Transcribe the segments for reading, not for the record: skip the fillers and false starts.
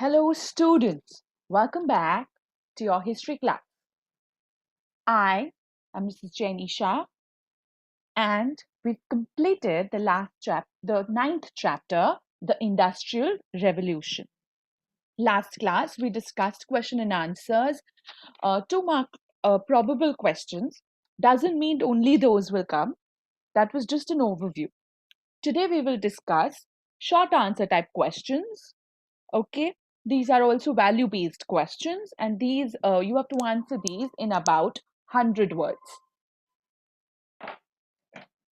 Hello, students. Welcome back to your history class. I am Mrs. Jenny Shah, and we've completed the ninth chapter, the Industrial Revolution. Last class, we discussed question and answers, 2 mark probable questions. Doesn't mean only those will come. That was just an overview. Today, we will discuss short answer type questions. Okay, these are also value based questions, and these you have to answer these in about 100 words.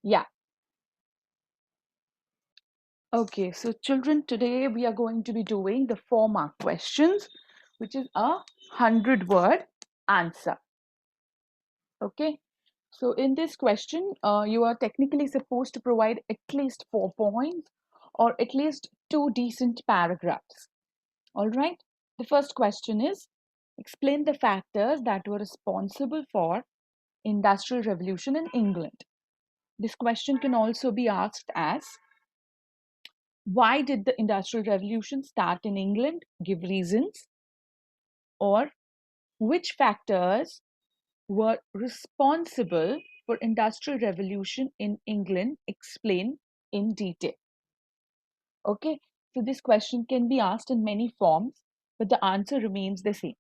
Yeah. Okay, so children, today we are going to be doing the 4 mark questions, which is a 100-word answer. Okay, so in this question, you are technically supposed to provide at least 4 points or at least 2 decent paragraphs. All right. The first question is, explain the factors that were responsible for Industrial Revolution in England. This question can also be asked as, why did the Industrial Revolution start in England? Give reasons. Or which factors were responsible for Industrial Revolution in England? Explain in detail. Okay, so this question can be asked in many forms, but the answer remains the same.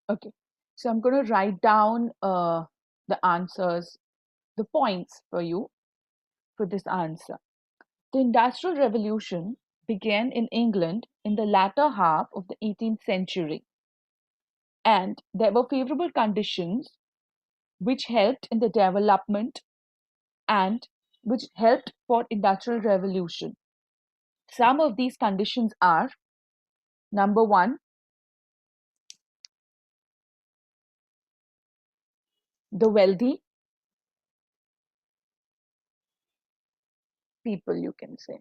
Okay, so I'm going to write down the answers, the points for you for this answer. The Industrial Revolution began in England in the latter half of the 18th century, and there were favorable conditions which helped in the development and which helped for Industrial Revolution. Some of these conditions are: number one, the wealthy people, you can say.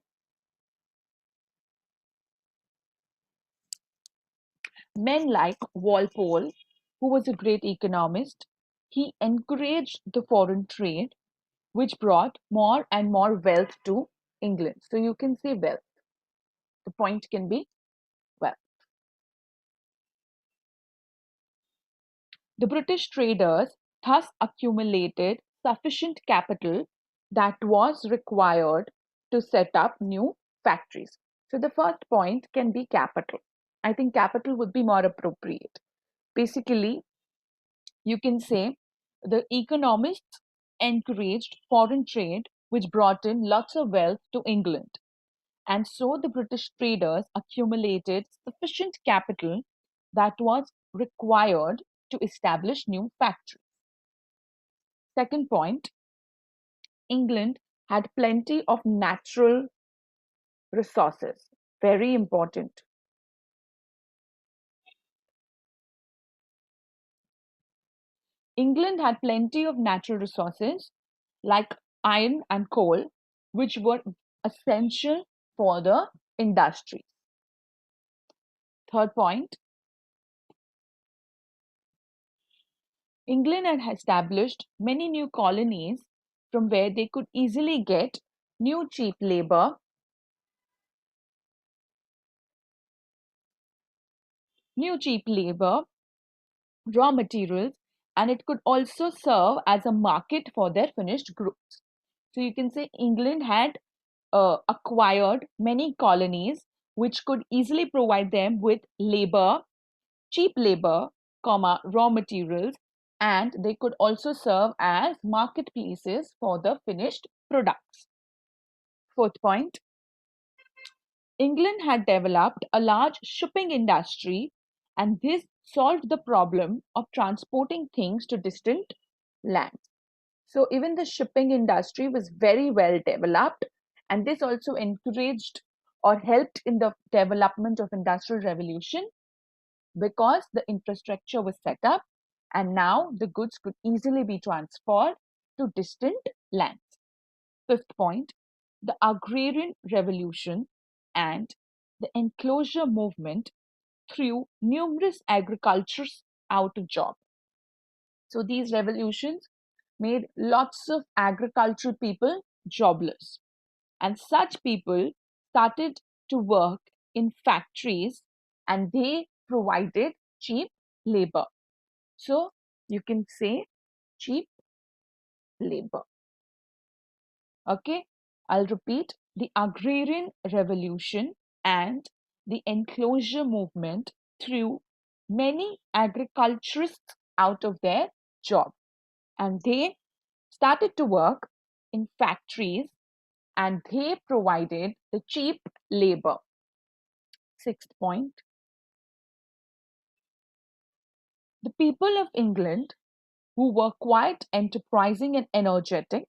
Men like Walpole, who was a great economist, he encouraged the foreign trade, which brought more and more wealth to England. So you can say wealth. The point can be wealth. The British traders thus accumulated sufficient capital that was required to set up new factories. So the first point can be capital. I think capital would be more appropriate. Basically, you can say the economists encouraged foreign trade, which brought in lots of wealth to England. And so the British traders accumulated sufficient capital that was required to establish new factories. Second point, England had plenty of natural resources. Very important. England had plenty of natural resources like iron and coal, which were essential for the industries. Third point, England had established many new colonies from where they could easily get new cheap labor, raw materials, and it could also serve as a market for their finished goods. So you can say England had acquired many colonies which could easily provide them with labor, cheap labor, raw materials, and they could also serve as marketplaces for the finished products. Fourth point, England had developed a large shipping industry, and this solved the problem of transporting things to distant lands. So even the shipping industry was very well developed, and this also encouraged or helped in the development of industrial revolution because the infrastructure was set up and now the goods could easily be transferred to distant lands. Fifth point, the agrarian revolution and the enclosure movement threw numerous agriculturists out of job. So these revolutions made lots of agricultural people jobless. And such people started to work in factories and they provided cheap labor. So you can say cheap labor. Okay, I'll repeat, the agrarian revolution and the enclosure movement threw many agriculturists out of their job and they started to work in factories and they provided the cheap labor. Sixth point, the people of England, who were quite enterprising and energetic,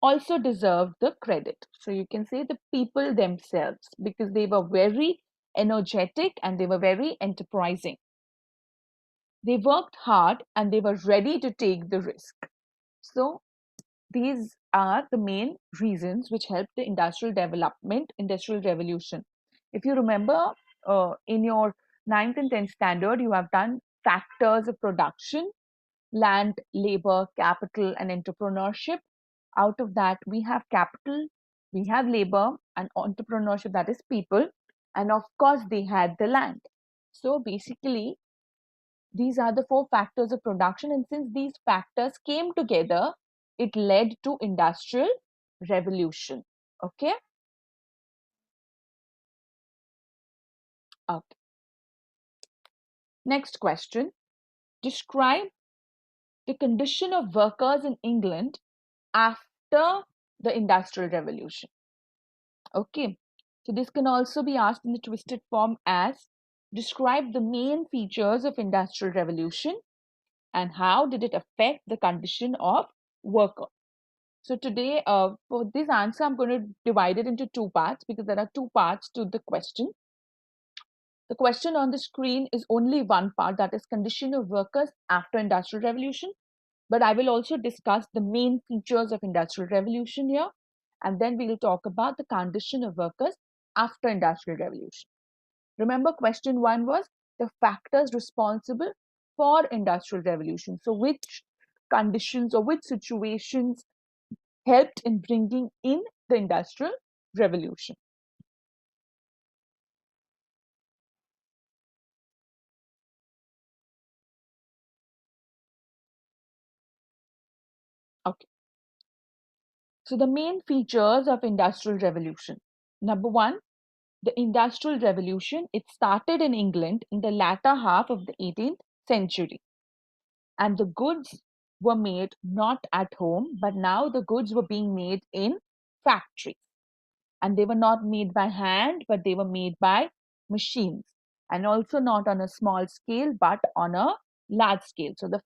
also deserved the credit. So you can say the people themselves because they were very energetic and they were very enterprising. They worked hard and they were ready to take the risk. So these are the main reasons which helped the industrial development, industrial revolution. If you remember in your 9th and 10th standard, you have done factors of production, land, labor, capital, and entrepreneurship. Out of that, we have capital, we have labor, and entrepreneurship, that is people. And of course, they had the land. So basically, these are the four factors of production. And since these factors came together, it led to industrial revolution. Okay. Okay. Next question. Describe the condition of workers in England after the Industrial Revolution. Okay. So this can also be asked in the twisted form as describe the main features of Industrial Revolution and how did it affect the condition of worker. So today, for this answer, I'm going to divide it into two parts because there are two parts to the question. The question on the screen is only one part, that is condition of workers after Industrial Revolution. But I will also discuss the main features of Industrial Revolution here. And then we will talk about the condition of workers after Industrial Revolution. Remember, question one was the factors responsible for Industrial Revolution. So which conditions or which situations helped in bringing in the Industrial Revolution? Okay. So the main features of Industrial Revolution. Number one, the Industrial Revolution, it started in England in the latter half of the 18th century. And the goods were made not at home, but now the goods were being made in factories. And they were not made by hand, but they were made by machines. And also not on a small scale, but on a large scale. So the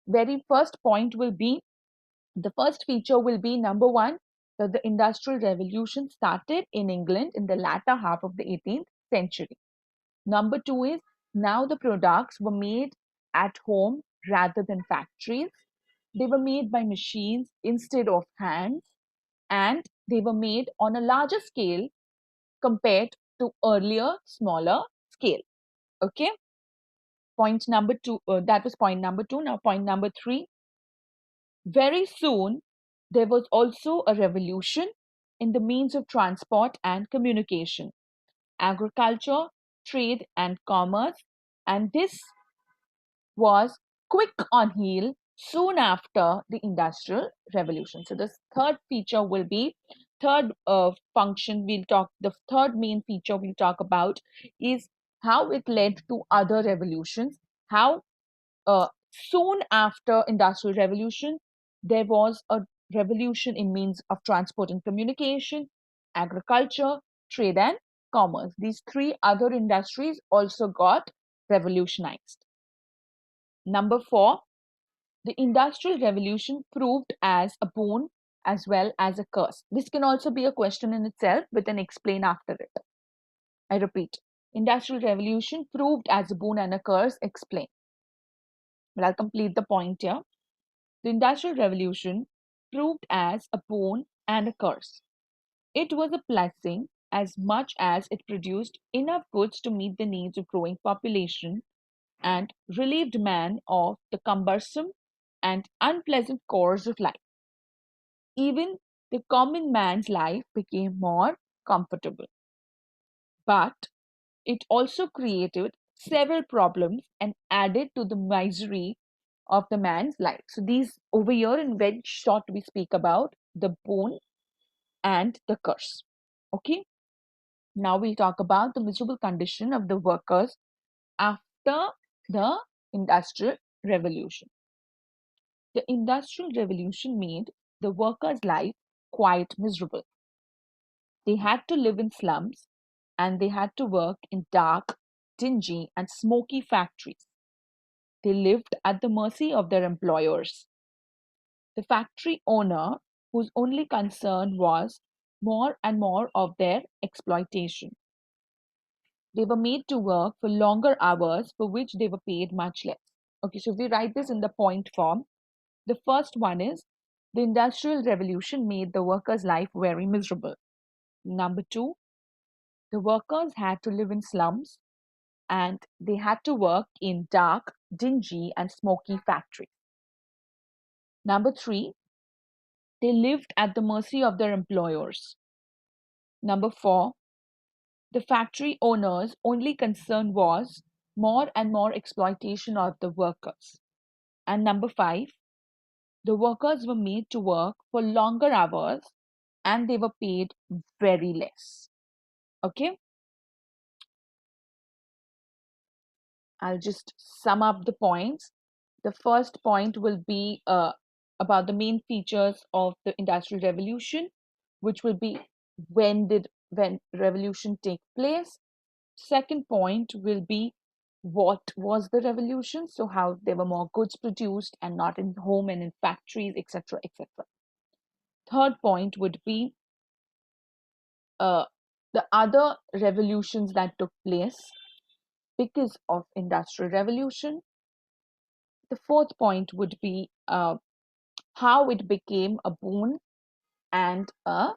very first point will be, the first feature will be number one, that the Industrial Revolution started in England in the latter half of the 18th century. Number two is now the products were made at home rather than factories. They were made by machines instead of hands, and they were made on a larger scale compared to earlier smaller scale. Okay. Point number two, that was point number two. Now, point number three. Very soon, there was also a revolution in the means of transport and communication, agriculture, trade, and commerce. And this was quick on heel soon after the Industrial Revolution. So, the third feature will be third function we'll talk, the third main feature we'll talk about is how it led to other revolutions, how soon after Industrial Revolution, there was a revolution in means of transport and communication, agriculture, trade and commerce. These three other industries also got revolutionized. Number four, the Industrial Revolution proved as a boon as well as a curse. This can also be a question in itself, but then explain after it. I repeat, Industrial Revolution proved as a boon and a curse, explain. But I'll complete the point here. The Industrial Revolution proved as a boon and a curse. It was a blessing as much as it produced enough goods to meet the needs of growing population and relieved man of the cumbersome and unpleasant chores of life. Even the common man's life became more comfortable. But it also created several problems and added to the misery of the man's life. So these over here in very short we speak about the boon and the curse. Okay. Now we'll talk about the miserable condition of the workers after the Industrial Revolution. The Industrial Revolution made the workers' life quite miserable. They had to live in slums and they had to work in dark, dingy, and smoky factories. They lived at the mercy of their employers. The factory owner, whose only concern was more and more of their exploitation. They were made to work for longer hours for which they were paid much less. Okay, so if we write this in the point form, the first one is the Industrial Revolution made the workers' life very miserable. Number two, the workers had to live in slums and they had to work in dark, dingy, and smoky factories. Number three, they lived at the mercy of their employers. Number four, the factory owners' only concern was more and more exploitation of the workers. And number five, the workers were made to work for longer hours and they were paid very less. Okay, I'll just sum up the points. The first point will be about the main features of the Industrial Revolution, which will be when revolution take place. Second point will be what was the revolution, so how there were more goods produced and not in home and in factories, etc., etc. Third point would be uh, the other revolutions that took place because of industrial revolution. The fourth point would be how it became a boon and a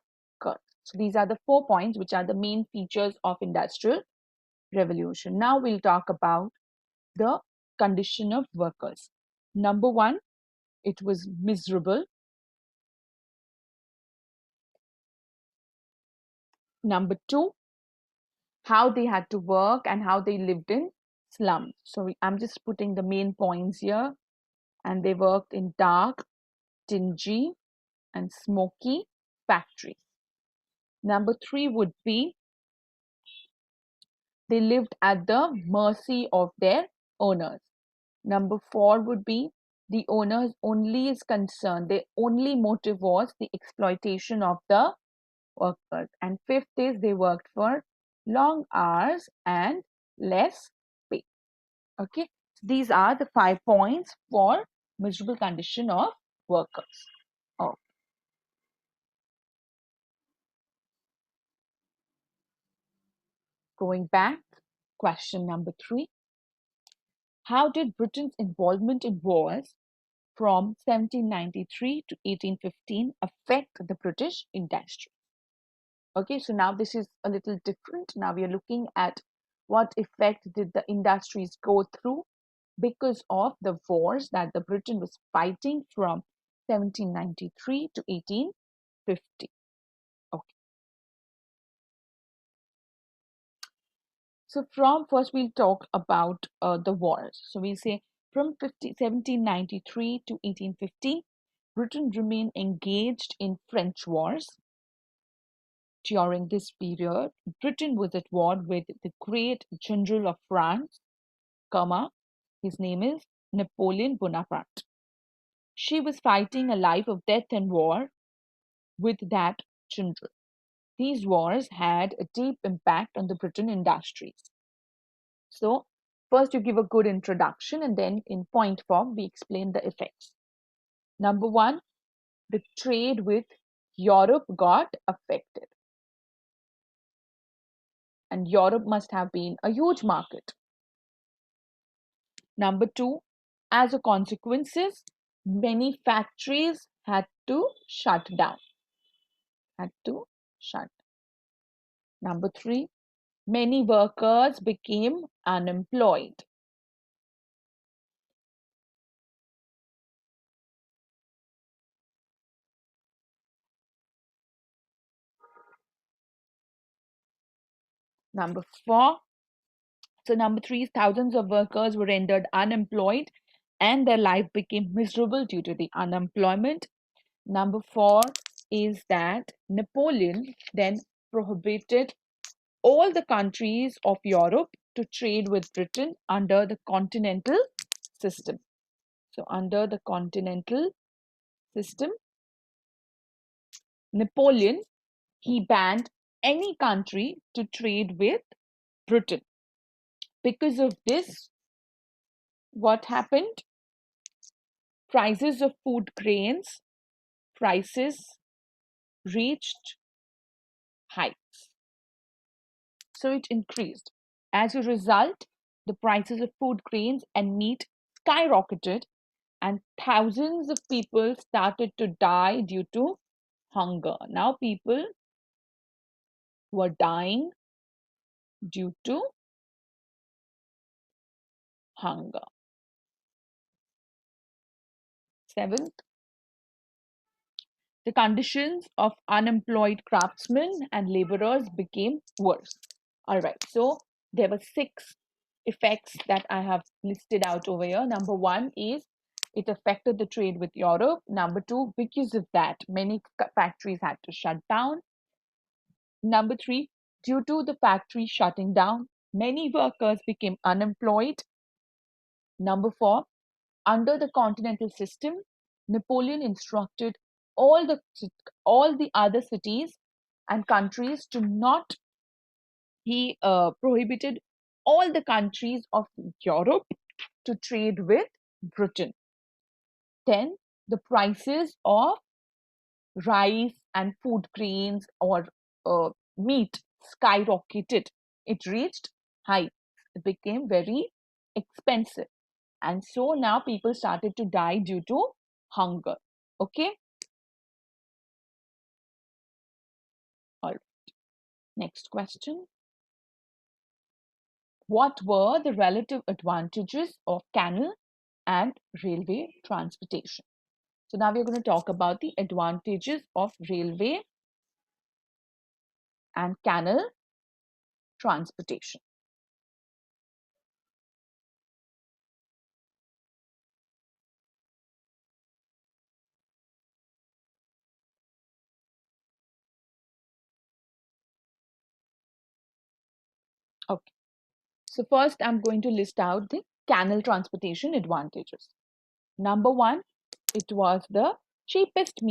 curse. So these are the 4 points which are the main features of industrial revolution. Now we'll talk about the condition of workers. Number one, it was miserable. Number two, how they had to work and how they lived in slums. So I'm just putting the main points here. And they worked in dark, dingy, and smoky factories. Number three would be they lived at the mercy of their owners. Number four would be the owners only is concerned, their only motive was the exploitation of the workers. And fifth is they worked for long hours and less pay. Okay, so these are the 5 points for miserable condition of workers. Oh. Going back, question number 3. How did Britain's involvement in wars from 1793 to 1815 affect the British industry? Okay, so now this is a little different. Now we are looking at what effect did the industries go through because of the wars that the Britain was fighting from 1793 to 1850. Okay. So from first we'll talk about the wars. So we'll say from 1793 to 1850, Britain remained engaged in French wars. During this period, Britain was at war with the great general of France, his name is Napoleon Bonaparte. She was fighting a life of death and war with that general. These wars had a deep impact on the Britain industries. So, first you give a good introduction and then in point form we explain the effects. Number one, the trade with Europe got affected. And Europe must have been a huge market. Number two, as a consequences, many factories had to shut down. Had to shut. Number 3, many workers became unemployed. Number 4, so number 3 is thousands of workers were rendered unemployed and their life became miserable due to the unemployment. Number 4 is that Napoleon then prohibited all the countries of Europe to trade with Britain under the continental system. So, under the continental system, Napoleon, he banned any country to trade with Britain. Because of this, what happened? Prices of food grains, prices reached heights. So it increased. As a result, the prices of food grains and meat skyrocketed, and thousands of people started to die due to hunger. Now people were dying due to hunger. Seventh, the conditions of unemployed craftsmen and laborers became worse. All right, so there were 6 effects that I have listed out over here. Number 1 is it affected the trade with Europe. Number 2, because of that, many factories had to shut down. Number 3, due to the factory shutting down, many workers became unemployed. Number 4, under the continental system, Napoleon instructed all the other cities and countries to not. He prohibited all the countries of Europe to trade with Britain. Then the prices of rice and food grains or meat skyrocketed. It reached heights. It became very expensive. And so now people started to die due to hunger. Okay? All right. Next question. What were the relative advantages of canal and railway transportation? So now we're going to talk about the advantages of railway and canal transportation. Okay. So first I'm going to list out the canal transportation advantages. Number 1, it was the cheapest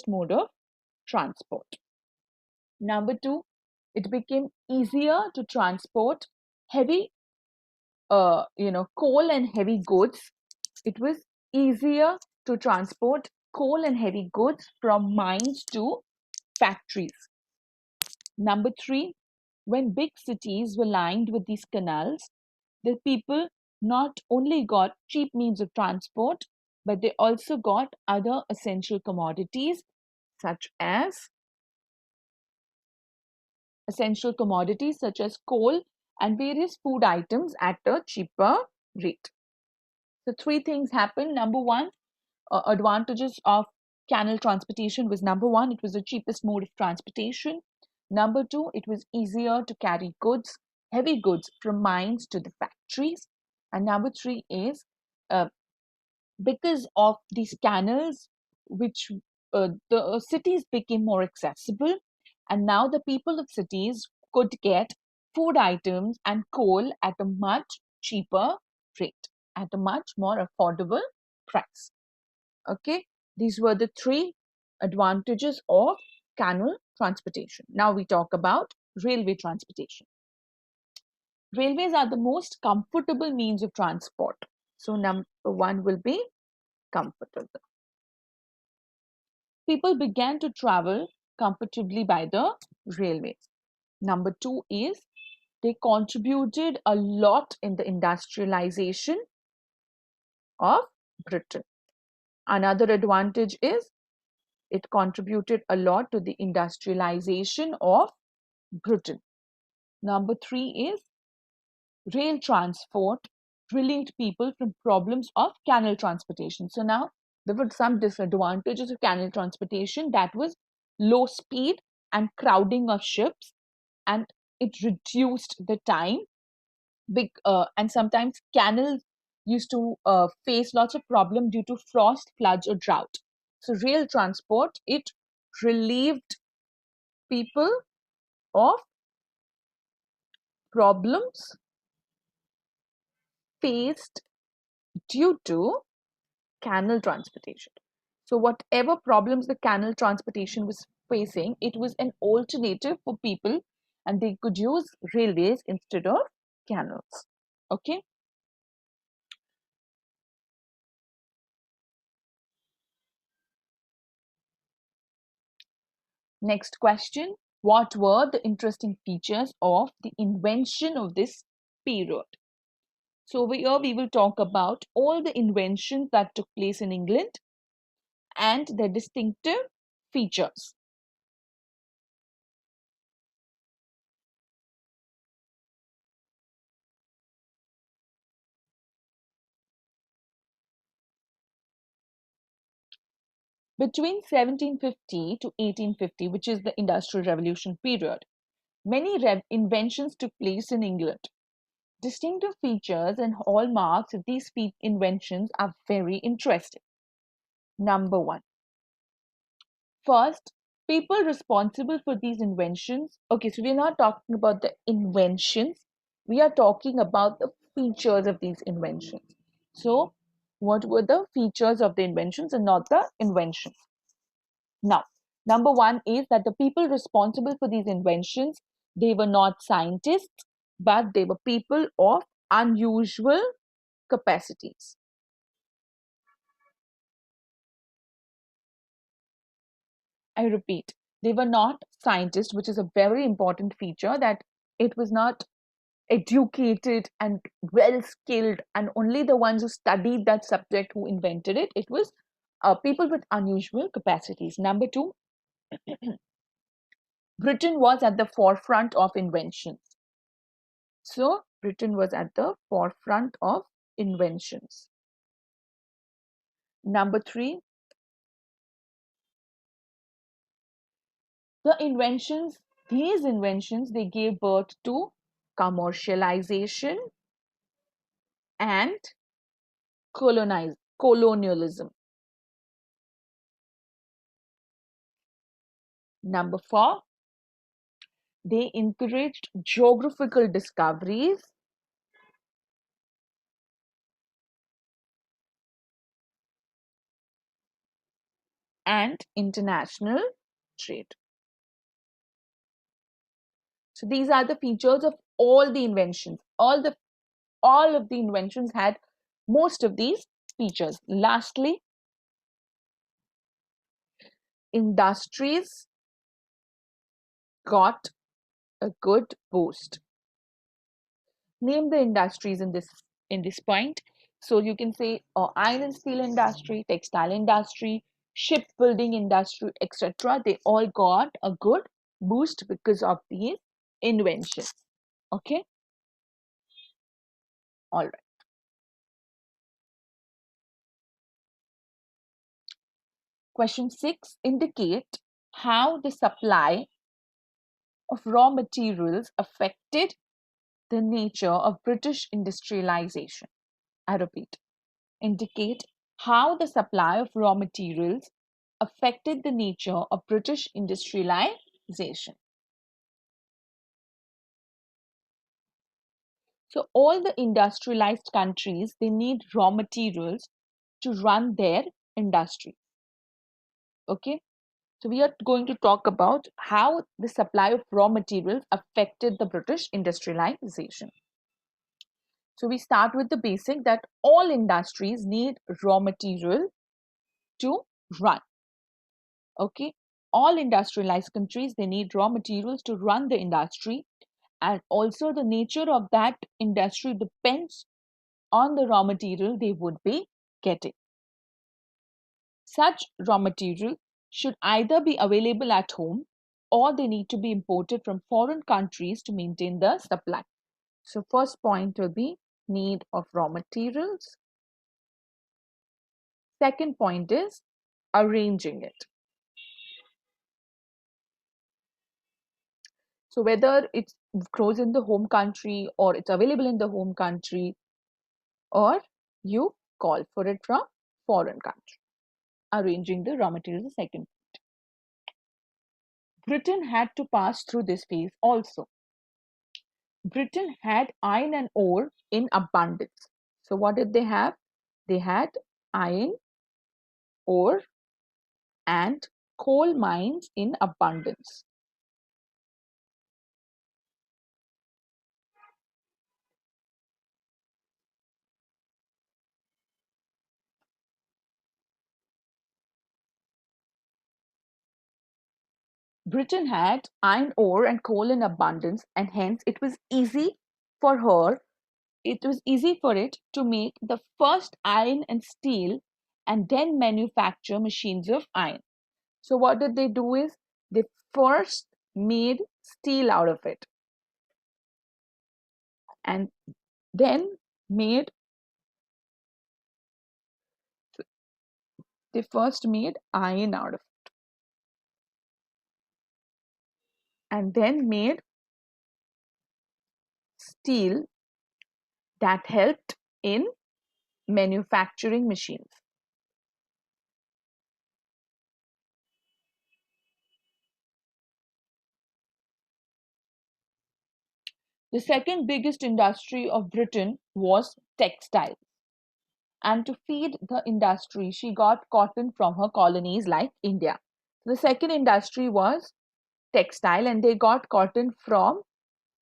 mode of transport. Number 2, it became easier to transport heavy coal and heavy goods. It was easier to transport coal and heavy goods from mines to factories. Number 3, when big cities were lined with these canals, the people not only got cheap means of transport, but they also got other essential commodities such as coal and various food items at a cheaper rate. So 3 things happened. Number 1, advantages of canal transportation was number 1, it was the cheapest mode of transportation. Number 2, it was easier to carry goods, heavy goods from mines to the factories. And number 3 is because of these canals, which the cities became more accessible, and now the people of cities could get food items and coal at a much cheaper rate, at a much more affordable price. Okay, these were the 3 advantages of canal transportation. Now we talk about railway transportation. Railways are the most comfortable means of transport. So number 1 will be comfortable. People began to travel comfortably by the railways. Number 2 is they contributed a lot in the industrialization of Britain. Another advantage is It contributed a lot to the industrialization of Britain. Number 3 is rail transport relieved people from problems of canal transportation. So now there were some disadvantages of canal transportation, that was low speed and crowding of ships, and it reduced the time. And sometimes canals used to face lots of problem due to frost, floods, or drought. So rail transport, it relieved people of problems faced due to canal transportation. So whatever problems the canal transportation was facing, it was an alternative for people, and they could use railways instead of canals. Okay. Next question. What were the interesting features of the invention of this period? So over here we will talk about all the inventions that took place in England and their distinctive features. Between 1750 to 1850, which is the Industrial Revolution period, many inventions took place in England. Distinctive features and hallmarks of these inventions are very interesting. Number 1. First, people responsible for these inventions. Okay, so we're not talking about the inventions, we are talking about the features of these inventions. So, what were the features of the inventions and not the inventions? Now, number 1 is that the people responsible for these inventions, they were not scientists, but they were people of unusual capacities. I repeat, they were not scientists, which is a very important feature, that it was not educated and well skilled, and only the ones who studied that subject who invented it. It was people with unusual capacities. Number 2, Britain was at the forefront of inventions. So, Britain was at the forefront of inventions. Number 3, the inventions, these inventions, they gave birth to commercialization and colonialism. Number 4, they encouraged geographical discoveries and international trade. So these are the features of all the inventions. All of the inventions had most of these features. Lastly, industries got a good boost. Name the industries in this point. So you can say iron and steel industry, textile industry, shipbuilding industry, etc. They all got a good boost because of these inventions. Okay, all right. Question 6, indicate how the supply of raw materials affected the nature of British industrialization. I repeat, indicate how the supply of raw materials affected the nature of British industrialization. So all the industrialized countries, they need raw materials to run their industry. Okay, so we are going to talk about how the supply of raw materials affected the British industrialization. So we start with the basic that all industries need raw material to run. Okay, all industrialized countries, they need raw materials to run the industry, and also the nature of that industry depends on the raw material they would be getting. Such raw material should either be available at home or they need to be imported from foreign countries to maintain the supply. So first point will be need of raw materials. Second point is arranging it. So whether it grows in the home country or it's available in the home country, or you call for it from foreign country. Arranging the raw materials is the second. Britain had to pass through this phase also. Britain had iron and ore in abundance. So what did they have? They had iron, ore, and coal mines in abundance. Britain had iron ore and coal in abundance, and hence it was easy for her, it was easy for it to make the first iron and steel and then manufacture machines of iron. So what did they do is they first made steel out of it and then made they first made iron out of it and then made steel that helped in manufacturing machines. The second biggest industry of Britain was textile. And to feed the industry, she got cotton from her colonies like India. The second industry was textile, and they got cotton from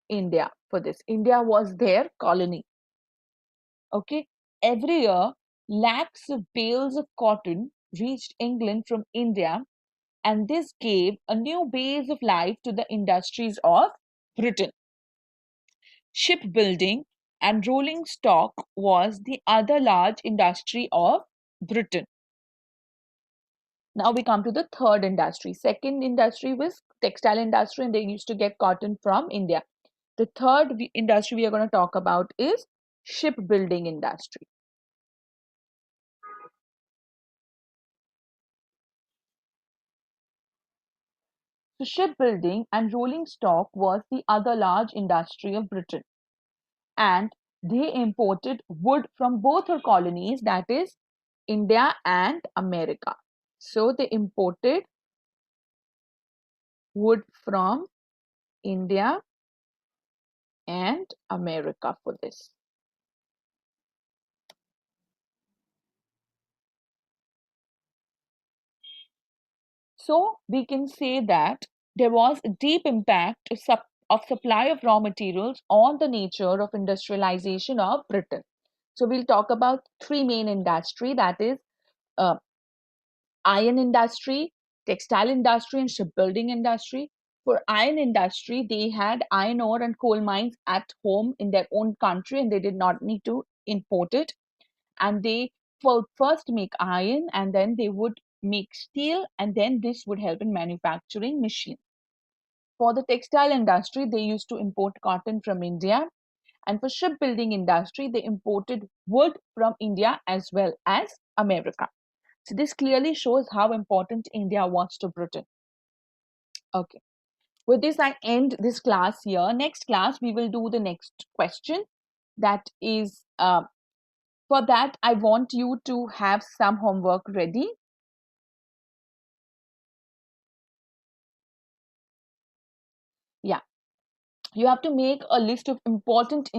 India for this. India was their colony. Okay. Every year, lakhs of bales of cotton reached England from India, and this gave a new base of life to the industries of Britain. Shipbuilding and rolling stock was the other large industry of Britain. Now we come to the third industry. Second industry was textile industry, and they used to get cotton from India. The third industry we are going to talk about is shipbuilding industry. So shipbuilding and rolling stock was the other large industry of Britain, and they imported wood from both her colonies, that is India and America. So they imported wood from India and America for this. So we can say that there was a deep impact of supply of raw materials on the nature of industrialization of Britain. So we'll talk about three main industry, that is uh, iron industry, textile industry, and shipbuilding industry. For iron industry, they had iron ore and coal mines at home in their own country, and they did not need to import it. And they would first make iron, and then they would make steel, and then this would help in manufacturing machines. For the textile industry, they used to import cotton from India, and for shipbuilding industry, they imported wood from India as well as America. So this clearly shows how important India was to Britain. Okay. With this, I end this class here. Next class, we will do the next question. That is, for that, I want you to have some homework ready. Yeah. You have to make a list of important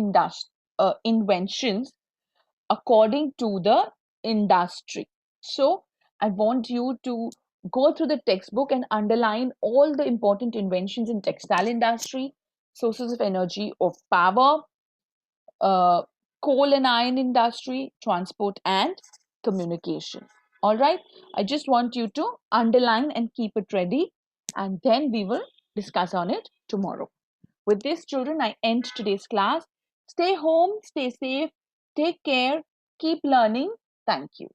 inventions according to the industry. So I want you to go through the textbook and underline all the important inventions in textile industry, sources of energy of power, uh, coal and iron industry, transport and communication. All right. I just want you to underline and keep it ready, and then we will discuss on it tomorrow. With this, children, I end today's class. Stay home, stay safe, take care, keep learning. Thank you.